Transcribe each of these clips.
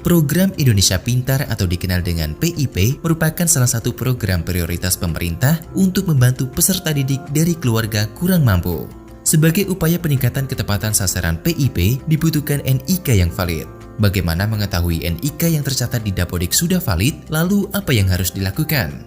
Program Indonesia Pintar atau dikenal dengan PIP merupakan salah satu program prioritas pemerintah untuk membantu peserta didik dari keluarga kurang mampu. Sebagai upaya peningkatan ketepatan sasaran PIP, dibutuhkan NIK yang valid. Bagaimana mengetahui NIK yang tercatat di Dapodik sudah valid, lalu apa yang harus dilakukan?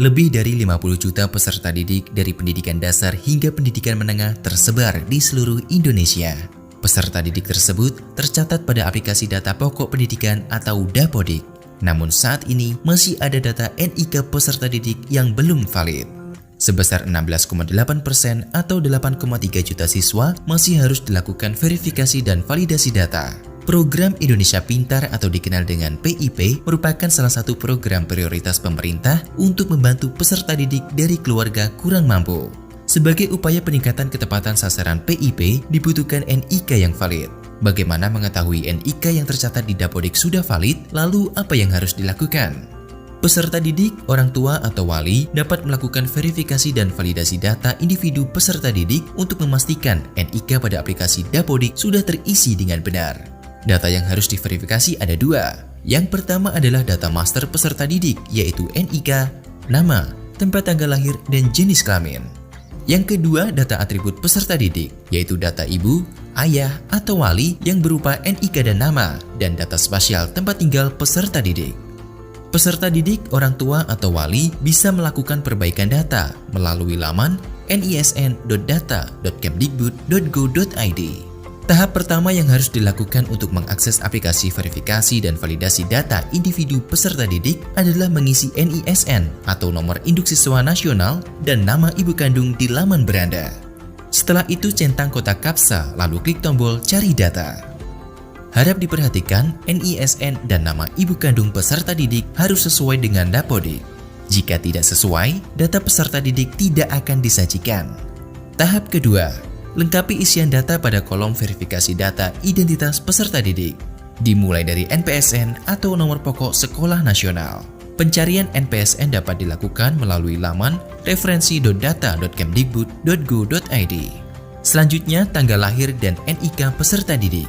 Lebih dari 50 juta peserta didik dari pendidikan dasar hingga pendidikan menengah tersebar di seluruh Indonesia. Peserta didik tersebut tercatat pada aplikasi data pokok pendidikan atau Dapodik. Namun saat ini masih ada data NIK peserta didik yang belum valid. Sebesar 16,8% atau 8,3 juta siswa masih harus dilakukan verifikasi dan validasi data. Program Indonesia Pintar atau dikenal dengan PIP merupakan salah satu program prioritas pemerintah untuk membantu peserta didik dari keluarga kurang mampu. Sebagai upaya peningkatan ketepatan sasaran PIP, dibutuhkan NIK yang valid. Bagaimana mengetahui NIK yang tercatat di Dapodik sudah valid, lalu apa yang harus dilakukan? Peserta didik, orang tua atau wali dapat melakukan verifikasi dan validasi data individu peserta didik untuk memastikan NIK pada aplikasi Dapodik sudah terisi dengan benar. Data yang harus diverifikasi ada dua. Yang pertama adalah data master peserta didik, yaitu NIK, nama, tempat tanggal lahir, dan jenis kelamin. Yang kedua, data atribut peserta didik, yaitu data ibu, ayah, atau wali yang berupa NIK dan nama, dan data spasial tempat tinggal peserta didik. Peserta didik, orang tua, atau wali bisa melakukan perbaikan data melalui laman nisn.data.kemdikbud.go.id. Tahap pertama yang harus dilakukan untuk mengakses aplikasi verifikasi dan validasi data individu peserta didik adalah mengisi NISN atau nomor induk siswa nasional dan nama ibu kandung di laman beranda. Setelah itu centang kotak kapsa lalu klik tombol cari data. Harap diperhatikan NISN dan nama ibu kandung peserta didik harus sesuai dengan Dapodik. Jika tidak sesuai, data peserta didik tidak akan disajikan. Tahap kedua, lengkapi isian data pada kolom verifikasi data identitas peserta didik, dimulai dari NPSN atau nomor pokok sekolah nasional. Pencarian NPSN dapat dilakukan melalui laman referensi.data.kemdikbud.go.id. Selanjutnya, tanggal lahir dan NIK peserta didik.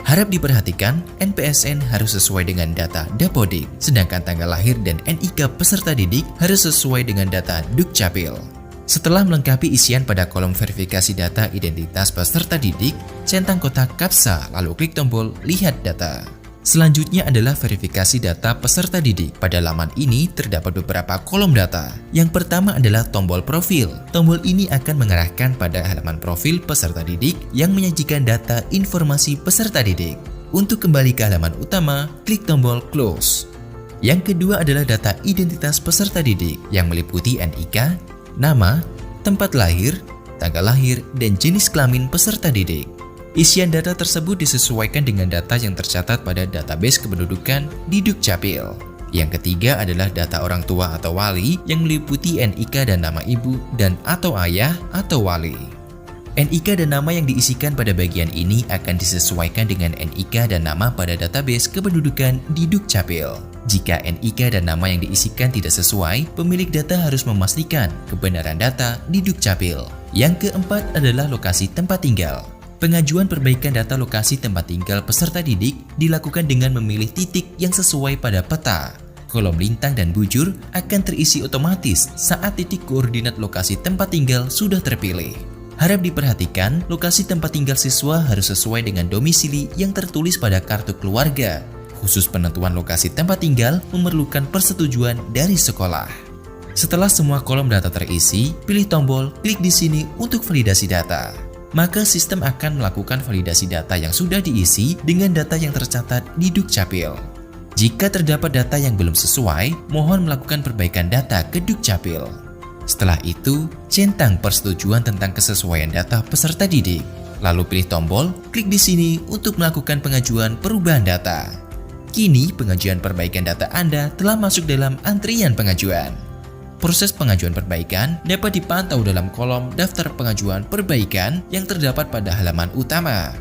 Harap diperhatikan, NPSN harus sesuai dengan data Dapodik, sedangkan tanggal lahir dan NIK peserta didik harus sesuai dengan data Dukcapil. Setelah melengkapi isian pada kolom verifikasi data identitas peserta didik, centang kotak kapsa lalu klik tombol lihat data. Selanjutnya adalah verifikasi data peserta didik. Pada laman ini terdapat beberapa kolom data. Yang pertama adalah tombol profil. Tombol ini akan mengarahkan pada halaman profil peserta didik yang menyajikan data informasi peserta didik. Untuk kembali ke halaman utama, klik tombol close. Yang kedua adalah data identitas peserta didik yang meliputi NIK, nama, tempat lahir, tanggal lahir, dan jenis kelamin peserta didik. Isian data tersebut disesuaikan dengan data yang tercatat pada database kependudukan di Dukcapil. Yang ketiga adalah data orang tua atau wali yang meliputi NIK dan nama ibu dan atau ayah atau wali. NIK dan nama yang diisikan pada bagian ini akan disesuaikan dengan NIK dan nama pada database kependudukan di Dukcapil. Jika NIK dan nama yang diisikan tidak sesuai, pemilik data harus memastikan kebenaran data di Dukcapil. Yang keempat adalah lokasi tempat tinggal. Pengajuan perbaikan data lokasi tempat tinggal peserta didik dilakukan dengan memilih titik yang sesuai pada peta. Kolom lintang dan bujur akan terisi otomatis saat titik koordinat lokasi tempat tinggal sudah terpilih. Harap diperhatikan, lokasi tempat tinggal siswa harus sesuai dengan domisili yang tertulis pada kartu keluarga. Khusus penentuan lokasi tempat tinggal memerlukan persetujuan dari sekolah. Setelah semua kolom data terisi, pilih tombol klik di sini untuk validasi data. Maka sistem akan melakukan validasi data yang sudah diisi dengan data yang tercatat di Dukcapil. Jika terdapat data yang belum sesuai, mohon melakukan perbaikan data ke Dukcapil. Setelah itu, centang persetujuan tentang kesesuaian data peserta didik. Lalu pilih tombol klik di sini untuk melakukan pengajuan perubahan data. Kini pengajuan perbaikan data Anda telah masuk dalam antrian pengajuan. Proses pengajuan perbaikan dapat dipantau dalam kolom daftar pengajuan perbaikan yang terdapat pada halaman utama.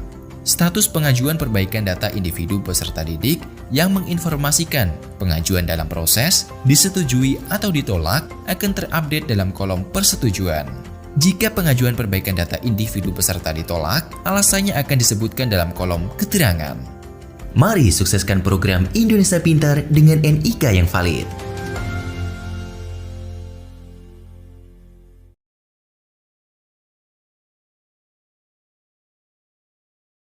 Status pengajuan perbaikan data individu peserta didik yang menginformasikan pengajuan dalam proses, disetujui atau ditolak akan terupdate dalam kolom persetujuan. Jika pengajuan perbaikan data individu peserta ditolak, alasannya akan disebutkan dalam kolom keterangan. Mari sukseskan program Indonesia Pintar dengan NIK yang valid.